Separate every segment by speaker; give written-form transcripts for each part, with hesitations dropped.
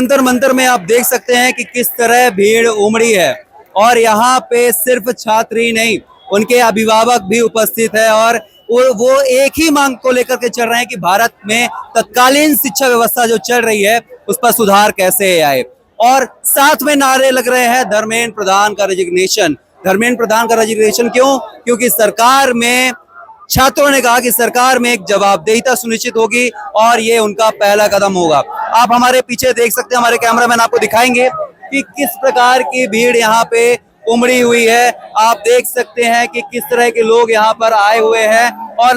Speaker 1: जंतर मंतर में आप देख सकते हैं कि किस तरह भीड़ उमड़ी है और यहाँ पे सिर्फ छात्र ही नहीं, उनके अभिभावक भी उपस्थित है और वो एक ही मांग को लेकर के चल रहे हैं कि भारत में तत्कालीन शिक्षा व्यवस्था जो चल रही है उस पर सुधार कैसे आए। और साथ में नारे लग रहे हैं धर्मेंद्र प्रधान का रेजिग्नेशन। धर्मेंद्र प्रधान का रेजिग्नेशन क्यों? क्योंकि सरकार में छात्रों ने कहा कि सरकार में एक जवाबदेहिता सुनिश्चित होगी और ये उनका पहला कदम होगा। आप हमारे पीछे देख सकते हैं, हमारे कैमरामैन आपको दिखाएंगे कि किस प्रकार की भीड़ यहाँ पे उमड़ी हुई है। आप देख सकते हैं कि किस तरह के लोग यहाँ पर आए हुए हैं और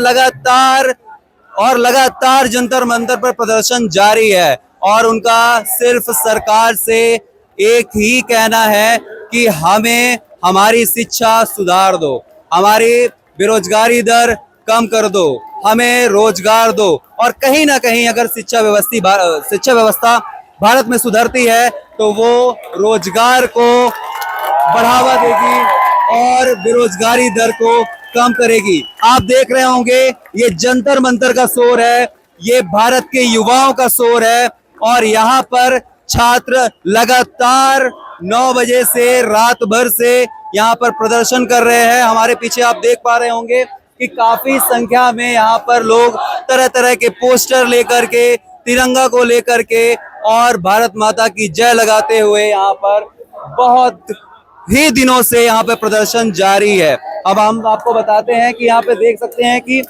Speaker 1: लगातार जंतर मंतर पर प्रदर्शन जारी है और उनका सिर्फ सरकार से एक ही कहना है कि हमें हमारी शिक्षा सुधार दो, हमारी बेरोजगारी दर कम कर दो, हमें रोजगार दो। और कहीं ना कहीं अगर शिक्षा व्यवस्था भारत में सुधरती है तो वो रोजगार को बढ़ावा देगी और बेरोजगारी दर को कम करेगी। आप देख रहे होंगे ये जंतर मंतर का शोर है, ये भारत के युवाओं का शोर है और यहाँ पर छात्र लगातार 9 बजे से रात भर से यहाँ पर प्रदर्शन कर रहे हैं। हमारे पीछे आप देख पा रहे होंगे कि काफी संख्या में यहाँ पर लोग तरह तरह के पोस्टर लेकर के, तिरंगा को लेकर के और भारत माता की जय लगाते हुए यहाँ पर बहुत ही दिनों से यहाँ पे प्रदर्शन जारी है। अब हम आपको बताते हैं कि यहाँ पे देख सकते हैं कि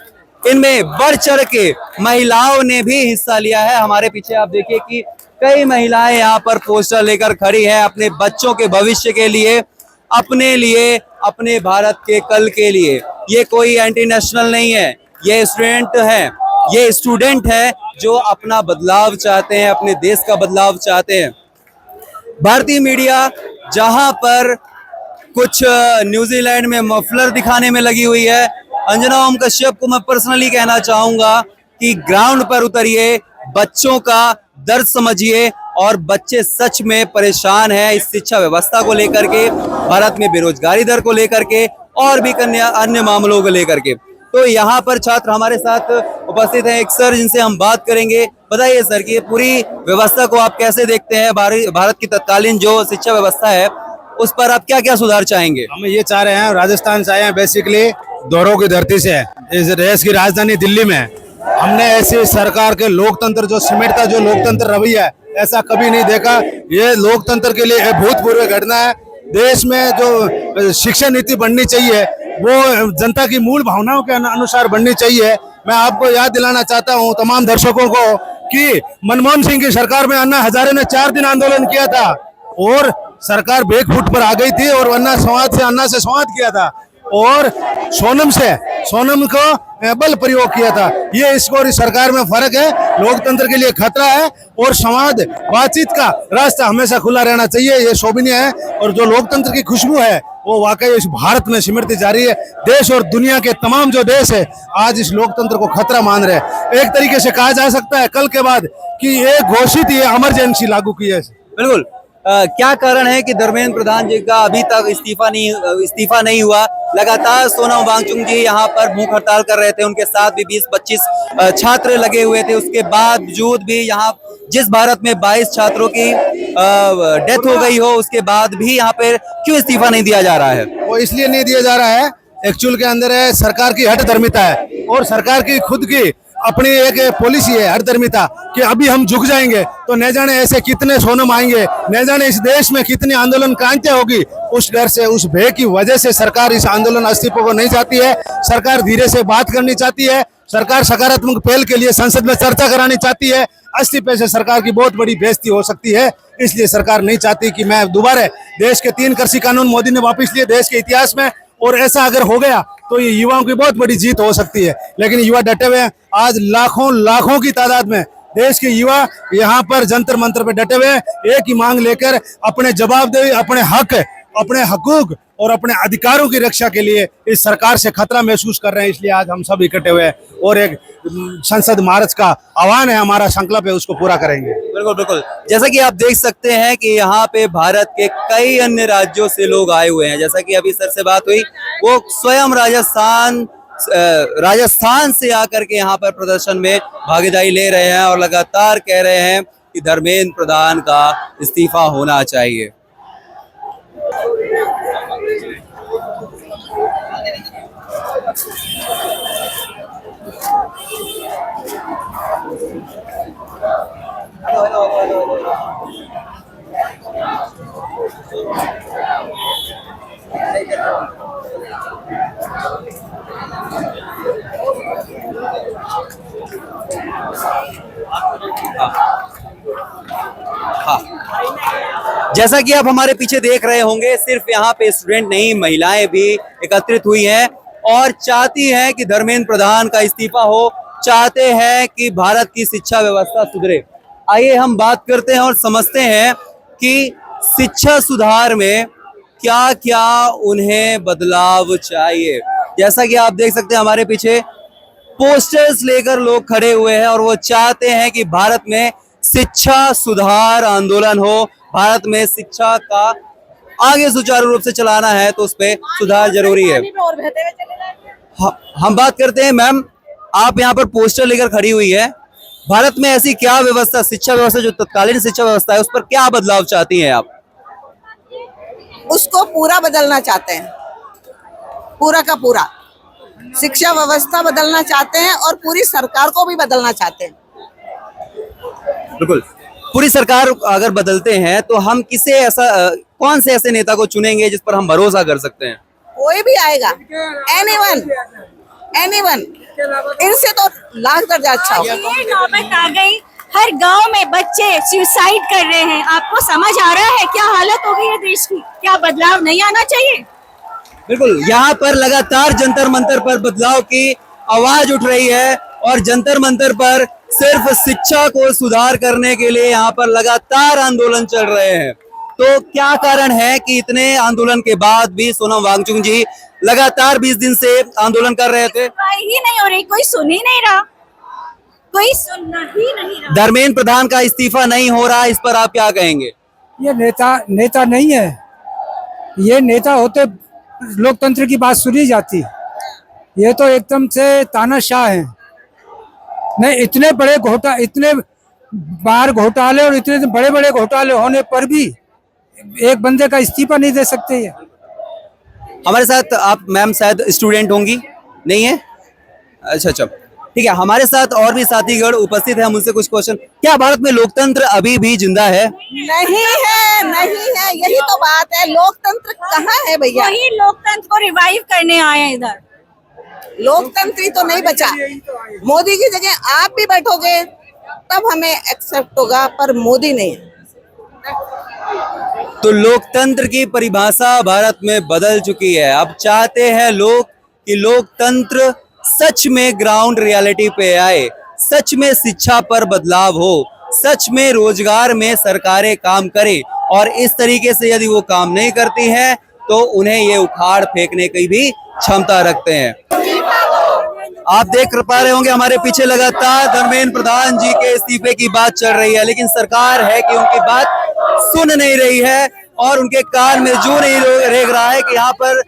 Speaker 1: इनमें बढ़ चढ़ के महिलाओं ने भी हिस्सा लिया है। हमारे पीछे आप देखिए कि कई महिलाएं यहाँ पर पोस्टर लेकर खड़ी हैं अपने बच्चों के भविष्य के लिए, अपने लिए, अपने भारत के कल के लिए। ये कोई एंटी नेशनल नहीं है, ये स्टूडेंट है जो अपना बदलाव चाहते हैं, अपने देश का बदलाव चाहते हैं। भारतीय मीडिया जहां पर कुछ न्यूजीलैंड में मफलर दिखाने में लगी हुई है, अंजना ओम कश्यप को मैं पर्सनली कहना चाहूंगा कि ग्राउंड पर उतरिए, बच्चों का दर्द समझिए और बच्चे सच में परेशान हैं इस शिक्षा व्यवस्था को लेकर के, भारत में बेरोजगारी दर को लेकर के और भी अन्य मामलों को लेकर के। तो यहाँ पर छात्र हमारे साथ उपस्थित हैं, एक सर जिनसे हम बात करेंगे। बताइए सर कि ये पूरी व्यवस्था को आप कैसे देखते हैं? भारत की तत्कालीन जो शिक्षा व्यवस्था है उस पर आप क्या क्या सुधार चाहेंगे?
Speaker 2: हम ये चाह रहे हैं, राजस्थान से आए हैं बेसिकली, दोरों की धरती से, इस देश की राजधानी दिल्ली में। हमने ऐसी सरकार के लोकतंत्र जो सिमटता जो लोकतंत्र रवैया है ऐसा कभी नहीं देखा। ये लोकतंत्र के लिए भूतपूर्व घटना है। देश में जो शिक्षा नीति बननी चाहिए वो जनता की मूल भावनाओं के अनुसार बननी चाहिए। मैं आपको याद दिलाना चाहता हूं तमाम दर्शकों को कि मनमोहन सिंह की सरकार में अन्ना हजारे ने 4 दिन आंदोलन किया था और सरकार बैकफुट पर आ गई थी और अन्ना से संवाद किया था और सोनम को बल प्रयोग किया था। ये इसको और इस सरकार में फर्क है। लोकतंत्र के लिए खतरा है और संवाद बातचीत का रास्ता हमेशा खुला रहना चाहिए, ये शोभनीय है। और जो लोकतंत्र की खुशबू है वो वाकई इस भारत में सिमटती जा रही है। देश और दुनिया के तमाम जो देश है आज इस लोकतंत्र को खतरा मान रहे हैं। एक तरीके से कहा जा सकता है कल के बाद कि ये घोषित ये इमरजेंसी लागू की है।
Speaker 1: बिल्कुल। क्या कारण है कि धर्मेंद्र प्रधान जी का अभी तक इस्तीफा नहीं हुआ? लगातार सोनम वांगचुक जी यहाँ पर भूख हड़ताल कर रहे थे, उनके साथ भी 20-25 छात्र लगे हुए थे। उसके बावजूद भी यहाँ जिस भारत में 22 छात्रों की डेथ हो गई हो उसके बाद भी यहाँ पे क्यों इस्तीफा नहीं दिया जा रहा है?
Speaker 2: वो इसलिए नहीं दिया जा रहा है, एक्चुअल के अंदर है सरकार की हठधर्मिता है और सरकार की खुद की अपनी एक पॉलिसी है हठधर्मिता कि अभी हम झुक जाएंगे तो न जाने ऐसे कितने सोनम आएंगे, न जाने इस देश में कितनी आंदोलन क्रांतियां होगी। उस डर से, उस भय की वजह से सरकार इस आंदोलन अस्तित्व को नहीं चाहती है। सरकार धीरे से बात करनी चाहती है, सरकार सकारात्मक पहल के लिए संसद में चर्चा करानी चाहती है। इस्तीफे से सरकार की बहुत बड़ी बेइज्जती हो सकती है, इसलिए सरकार नहीं चाहती कि मैं दोबारा देश के 3 कृषि कानून मोदी ने वापस लिए देश के इतिहास में, और ऐसा अगर हो गया तो ये युवाओं की बहुत बड़ी जीत हो सकती है। लेकिन युवा डटे हुए हैं, आज लाखों की तादाद में देश के युवा यहाँ पर जंतर मंतर पे डटे हुए हैं, एक ही मांग लेकर अपने जवाबदेही, अपने हक, अपने हकूक और अपने अधिकारों की रक्षा के लिए इस सरकार से खतरा महसूस कर रहे हैं। इसलिए आज हम सब इकट्ठे हुए हैं और एक संसद मार्च का आह्वान है, हमारा संकल्प है, उसको पूरा करेंगे।
Speaker 1: बिल्कुल बिल्कुल। जैसा कि आप देख सकते हैं कि यहाँ पे भारत के कई अन्य राज्यों से लोग आए हुए हैं। जैसा कि अभी सर से बात हुई, वो स्वयं राजस्थान से आकर के यहाँ पर प्रदर्शन में भागीदारी ले रहे हैं और लगातार कह रहे हैं कि धर्मेंद्र प्रधान का इस्तीफा होना चाहिए। जैसा कि आप हमारे पीछे देख रहे होंगे, सिर्फ यहाँ पे स्टूडेंट नहीं, महिलाएं भी एकत्रित हुई हैं और चाहती हैं कि धर्मेंद्र प्रधान का इस्तीफा हो, चाहते हैं कि भारत की शिक्षा व्यवस्था सुधरे। आइए हम बात करते हैं और समझते हैं कि शिक्षा सुधार में क्या क्या उन्हें बदलाव चाहिए। जैसा कि आप देख सकते हैं हमारे पीछे पोस्टर्स लेकर लोग खड़े हुए हैं और वो चाहते हैं कि भारत में शिक्षा सुधार आंदोलन हो, भारत में शिक्षा का आगे सुचारू रूप से चलाना है तो उस पर सुधार जरूरी है। हम बात करते हैं, मैम आप यहाँ पर पोस्टर लेकर खड़ी हुई है, भारत में ऐसी क्या व्यवस्था, शिक्षा व्यवस्था जो तत्कालीन शिक्षा व्यवस्था है उस पर क्या बदलाव चाहती हैं आप?
Speaker 3: उसको पूरा बदलना चाहते हैं, पूरा का पूरा शिक्षा व्यवस्था बदलना चाहते हैं और पूरी सरकार को भी बदलना चाहते हैं।
Speaker 1: बिल्कुल, पूरी सरकार अगर बदलते हैं तो हम किसे ऐसा कौन से ऐसे नेता को चुनेंगे जिस पर हम भरोसा कर सकते हैं?
Speaker 3: कोई भी आएगा, एनीवन, इनसे तो लाख दर्जा अच्छा होगा।
Speaker 4: ये नौबत आ गई, हर गांव में बच्चे सुसाइड कर रहे हैं। आपको समझ आ रहा है क्या हालत हो गई है देश की? क्या बदलाव नहीं आना चाहिए?
Speaker 1: बिल्कुल, यहाँ पर लगातार जंतर मंतर पर बदलाव की आवाज उठ रही है और जंतर मंतर पर सिर्फ शिक्षा को सुधार करने के लिए यहाँ पर लगातार आंदोलन चल रहे हैं। तो क्या कारण है कि इतने आंदोलन के बाद भी सोनम वांगचुक जी लगातार 20 दिन से आंदोलन कर रहे थे?
Speaker 4: ही नहीं हो रही, कोई सुन ही नहीं रहा, कोई सुनना ही नहीं रहा।
Speaker 1: धर्मेंद्र प्रधान का इस्तीफा नहीं हो रहा, इस पर आप क्या कहेंगे?
Speaker 5: ये नेता नहीं है, ये नेता होते लोकतंत्र की बात सुनी जाती। ये तो एकदम से तानाशाह है। नहीं, इतने बार घोटाले और इतने बड़े बड़े घोटाले होने पर भी एक बंदे का इस्तीफा नहीं दे सकते। ये
Speaker 1: हमारे साथ आप मैम शायद स्टूडेंट होंगी, नहीं है? अच्छा, ठीक है, हमारे साथ और भी साथीगण उपस्थित है, हम उनसे कुछ क्वेश्चन। क्या भारत में लोकतंत्र अभी भी जिंदा है?
Speaker 3: नहीं है, यही तो बात है। लोकतंत्र कहाँ है भैया?
Speaker 4: वही लोकतंत्र को रिवाइव करने आए हैं इधर।
Speaker 3: लोकतंत्र ही तो नहीं बचा। मोदी की जगह आप भी बैठोगे तब हमें एक्सेप्ट होगा, पर मोदी नहीं।
Speaker 1: तो लोकतंत्र की परिभाषा भारत में बदल चुकी है। अब चाहते हैं लोग कि लोकतंत्र सच में ग्राउंड रियलिटी पे आए, सच में शिक्षा पर बदलाव हो, सच में रोजगार में सरकारें काम करें और इस तरीके से यदि वो काम नहीं करती हैं तो उन्हें ये उखाड़ फेंकने की भी क्षमता रखते हैं। आप देख पा रहे होंगे हमारे पीछे लगातार धर्मेंद्र प्रधान जी के इस्तीफे की बात चल रही है, लेकिन सरकार है कि उनकी बात सुन नहीं रही है और उनके कान में जू नहीं रेंग रहा है कि यहाँ पर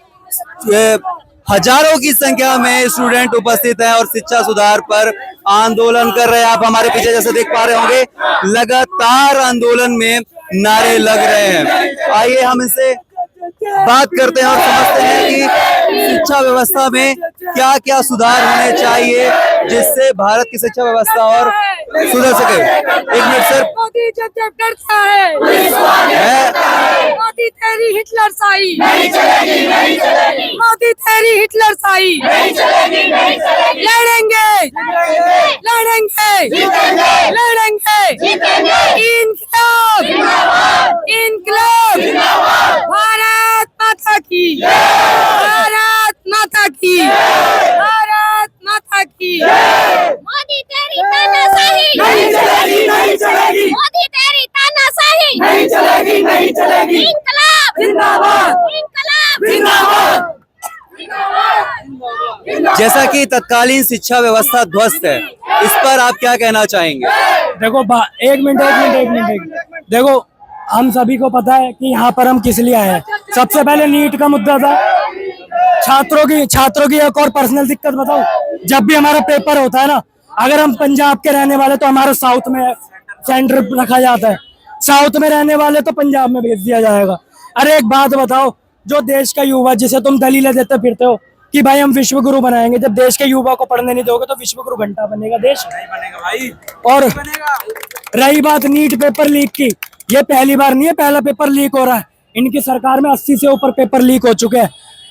Speaker 1: हजारों की संख्या में स्टूडेंट उपस्थित हैं और शिक्षा सुधार पर आंदोलन कर रहे हैं। आप हमारे पीछे जैसे देख पा रहे होंगे लगातार आंदोलन में नारे लग रहे हैं। आइए हम इनसे बात करते हैं और समझते हैं कि शिक्षा व्यवस्था में क्या क्या सुधार होने चाहिए जिससे भारत की शिक्षा व्यवस्था और सुधर सके। एक मिनट सर।
Speaker 4: मोदी जब डरता है, मोदी तेरी हिटलर साई, मोदी तेरी हिटलर साई, लड़ेंगे इनकलाब भारत माता की, भारत माता की, भारत माता की। मोदी तेरी तानाशाही नहीं चलेगी, मोदी तेरी तानाशाही नहीं चलेगी। इनकलाब जिंदाबाद, इनकलाब जिंदाबाद।
Speaker 1: जैसा कि तत्कालीन शिक्षा व्यवस्था ध्वस्त है, इस पर आप क्या कहना चाहेंगे?
Speaker 5: देखो एक मिनट देखो, हम सभी को पता है कि यहाँ पर हम किस लिए आए हैं। सबसे पहले नीट का मुद्दा था। छात्रों की एक और पर्सनल दिक्कत बताओ, जब भी हमारा पेपर होता है ना, अगर हम पंजाब के रहने वाले तो हमारा साउथ में
Speaker 6: सेंटर रखा जाता है, साउथ में रहने वाले तो पंजाब में भेज दिया जाएगा। अरे एक बात बताओ, जो देश का युवा जिसे तुम दलीलें देते फिरते हो कि भाई हम विश्व गुरु बनाएंगे, जब देश के युवा को पढ़ने नहीं दोगे तो विश्व गुरु घंटा बनेगा देश? नहीं बनेगा भाई। और रही बात नीट पेपर लीक की, ये पहली बार नहीं है, पहला पेपर लीक हो रहा है। इनकी सरकार में 80 से ऊपर पेपर लीक हो चुके हैं।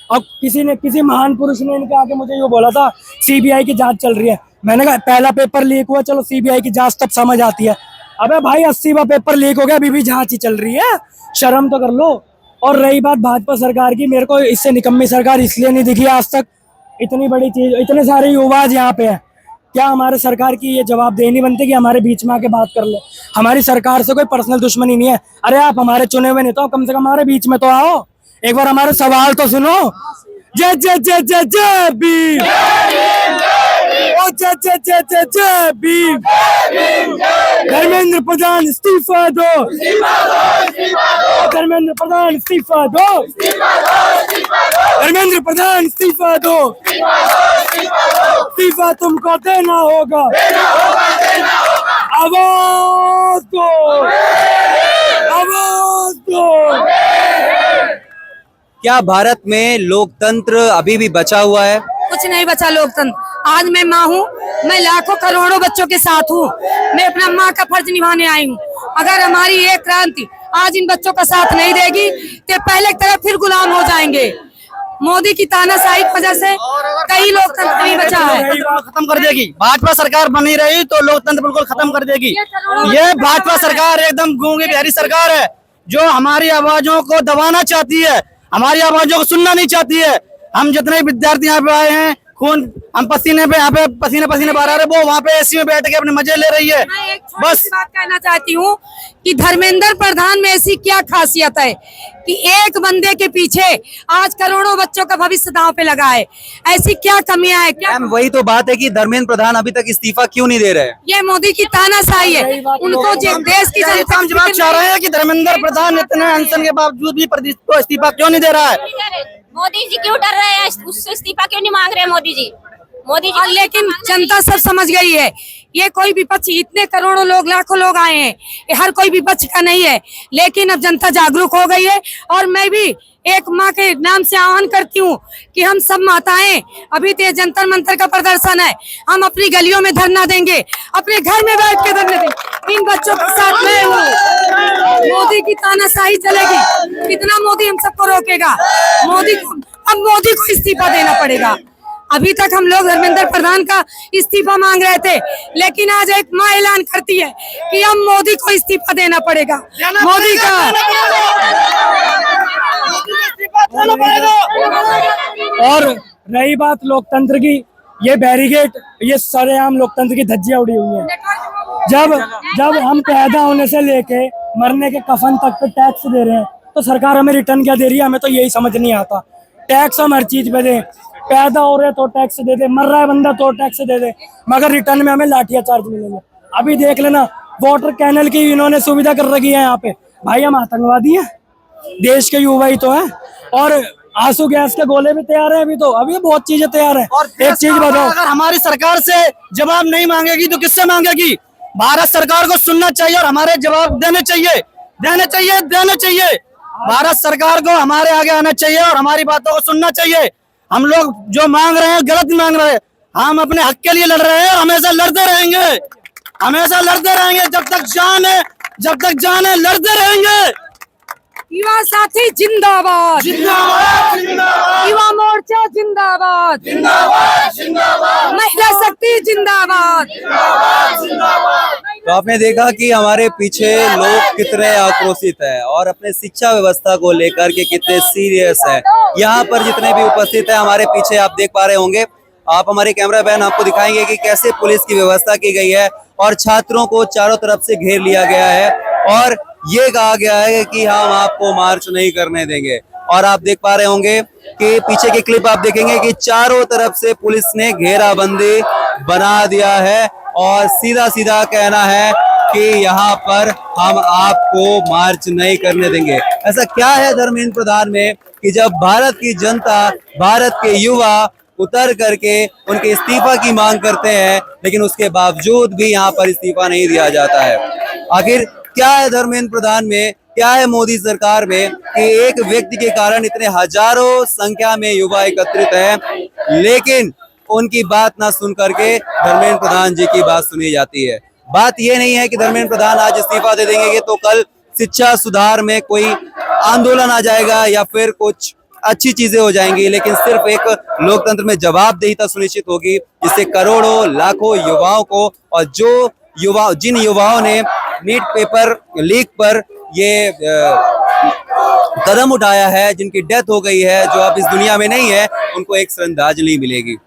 Speaker 6: अब किसी महान पुरुष ने इनके आके मुझे ये बोला था सीबीआई की जांच चल रही है। मैंने कहा पहला पेपर लीक हुआ, चलो सीबीआई की जांच तब समझ आती है। अबे भाई 80वां पेपर लीक हो गया, अभी भी जांच ही चल रही है, शर्म तो कर लो। और रही बात भाजपा सरकार की, मेरे को इससे निकम्मी सरकार इसलिए नहीं दिखी आज तक। इतनी बड़ी चीज, इतने सारे युवा यहाँ पे हैं, क्या हमारे सरकार की ये जवाबदेही नहीं बनती कि हमारे बीच में आके बात कर ले? हमारी सरकार से कोई पर्सनल दुश्मनी नहीं है। अरे आप हमारे चुने हुए नहीं तो कम से कम हमारे बीच में तो आओ, एक बार हमारे सवाल तो सुनो। जय जय जय जय जय भीम, ओ जय जय जय जय जय भीम। धर्मेंद्र प्रधान इस्तीफा दो, धर्मेंद्र प्रधान इस्तीफा दो, धर्मेंद्र प्रधान इस्तीफा दो, इस्तीफा तुमको देना होगा, आवाज दो, आवाज दो।
Speaker 1: क्या भारत में लोकतंत्र अभी भी बचा हुआ है?
Speaker 7: कुछ नहीं बचा लोकतंत्र। आज मैं माँ हूँ, मैं लाखों करोड़ों बच्चों के साथ हूँ, मैं अपना माँ का फर्ज निभाने आई हूँ। अगर हमारी ये क्रांति आज इन बच्चों का साथ नहीं देगी तो पहले की तरह फिर गुलाम हो जाएंगे। मोदी की तानाशाही की वजह से कई लोकतंत्र नहीं बचा है।
Speaker 6: खत्म कर देगी भाजपा सरकार बनी रही तो लोकतंत्र बिल्कुल खत्म कर देगी। ये भाजपा सरकार एकदम गूंगी बिहारी सरकार है, जो हमारी आवाजों को दबाना चाहती है, हमारी आवाजों को सुनना नहीं चाहती है। हम जितने विद्यार्थी यहाँ पे आए हैं, खून हम पसीने पे यहाँ पे पसीने पसीने बाहर आ रहे, वो वहाँ पे एसी में बैठ के अपने मजे ले रही है।
Speaker 7: मैं एक छोटी सी बात कहना चाहती हूँ कि धर्मेंद्र प्रधान में ऐसी क्या खासियत है कि एक बंदे के पीछे आज करोड़ों बच्चों का भविष्य दांव पे लगा है? ऐसी क्या कमियां है? क्या
Speaker 1: मैम वही तो बात है कि धर्मेंद्र प्रधान अभी तक इस्तीफा क्यों नहीं दे रहे?
Speaker 7: ये मोदी की तानाशाही है। उनको देश की जनता
Speaker 6: हम जवाब चाह रहे हैं कि धर्मेंद्र प्रधान इतने अनशन के बावजूद भी प्रदेश को इस्तीफा क्यों नहीं दे रहा है?
Speaker 4: मोदी जी क्यों डर रहे हैं? उससे इस्तीफा क्यों नहीं मांग रहे मोदी जी? मोदी जी
Speaker 7: लेकिन जनता सब समझ गई है, ये कोई विपक्ष, इतने करोड़ों लोग लाखों लोग आए हैं, ये हर कोई विपक्ष का नहीं है। लेकिन अब जनता जागरूक हो गई है और मैं भी एक माँ के नाम से आह्वान करती हूँ कि हम सब माताएं, अभी तो जंतर मंतर का प्रदर्शन है, हम अपनी गलियों में धरना देंगे, अपने घर में बैठ के धरना देंगे। इन बच्चों के साथ मैं हूँ। मोदी की तानाशाही चलेगी, कितना मोदी हम सबको रोकेगा? मोदी को इस्तीफा देना पड़ेगा। अभी तक हम लोग धर्मेंद्र प्रधान का इस्तीफा मांग रहे थे, लेकिन आज एक माँ ऐलान करती है कि अब मोदी को इस्तीफा देना पड़ेगा। मोदी का और रही बात लोकतंत्र की, ये बैरिकेड, ये सरेआम लोकतंत्र की धज्जियां उड़ी हुई है। जब हम पैदा होने से लेके मरने के कफन तक पे टैक्स दे रहे हैं तो सरकार हमें रिटर्न क्या दे रही है? हमें तो यही समझ नहीं आता। टैक्स हम हर चीज पे दें, पैदा हो रहे तो टैक्स दे दे, मर रहा है बंदा तो टैक्स दे दे, मगर रिटर्न में हमें लाठियां चार्ज मिलेंगे। अभी देख लेना, वाटर कैनल की इन्होंने सुविधा कर रखी है यहाँ पे। भाई हम आतंकवादी हैं? देश के युवा ही तो हैं। और आंसू गैस के गोले भी तैयार है अभी तो, अभी बहुत चीजें तैयार है। और एक चीज बताओ, अगर हमारी सरकार से जवाब नहीं मांगेगी तो किससे मांगेगी? भारत सरकार को सुनना चाहिए और हमारे जवाब देने चाहिए, देने चाहिए, देने चाहिए। भारत सरकार को हमारे आगे आना चाहिए और हमारी बातों को सुनना चाहिए। हम लोग जो मांग रहे हैं गलत मांग रहे हैं, हम अपने हक के लिए लड़ रहे हैं और हमेशा लड़ते रहेंगे, हमेशा लड़ते रहेंगे जब तक जान है, जब तक जान है लड़ते रहेंगे। युवा साथी जिंदाबाद, जिंदाबाद, जिंदाबाद। युवा मोर्चा जिंदाबाद, जिंदाबाद, जिंदाबाद। महिला शक्ति जिंदाबाद, जिंदाबाद, जिंदाबाद।
Speaker 1: तो आपने देखा कि हमारे पीछे लोग कितने आक्रोशित हैं और अपने शिक्षा व्यवस्था को लेकर के कितने सीरियस हैं। यहाँ पर जितने भी उपस्थित हैं हमारे पीछे आप देख पा रहे होंगे, आप हमारे कैमरा मैन आपको दिखाएंगे कि कैसे पुलिस की व्यवस्था की गई है और छात्रों को चारों तरफ से घेर लिया गया है और ये कहा गया है कि हम आपको मार्च नहीं करने देंगे। और आप देख पा रहे होंगे कि पीछे की क्लिप आप देखेंगे कि चारों तरफ से पुलिस ने घेराबंदी बना दिया है और सीधा सीधा कहना है कि यहाँ पर हम आपको मार्च नहीं करने देंगे। ऐसा क्या है धर्मेंद्र प्रधान में कि जब भारत की जनता, भारत के युवा उतर करके उनके इस्तीफा की मांग करते हैं, लेकिन उसके बावजूद भी यहाँ पर इस्तीफा नहीं दिया जाता है। आखिर क्या है धर्मेंद्र प्रधान में, क्या है मोदी सरकार में कि एक व्यक्ति के कारण इतने हजारों संख्या में युवा एकत्रित है, लेकिन उनकी बात ना सुन करके धर्मेंद्र प्रधान जी की बात सुनी जाती है। बात ये नहीं है कि धर्मेंद्र प्रधान आज इस्तीफा दे देंगे तो कल शिक्षा सुधार में कोई आंदोलन आ जाएगा या फिर कुछ अच्छी चीजें हो जाएंगी, लेकिन सिर्फ एक लोकतंत्र में जवाबदेहिता सुनिश्चित होगी, जिससे करोड़ों लाखों युवाओं को, और जिन युवाओं ने नीट पेपर लीक पर ये कदम उठाया है, जिनकी डेथ हो गई है, जो अब इस दुनिया में नहीं है, उनको एक श्रद्धांजलि मिलेगी।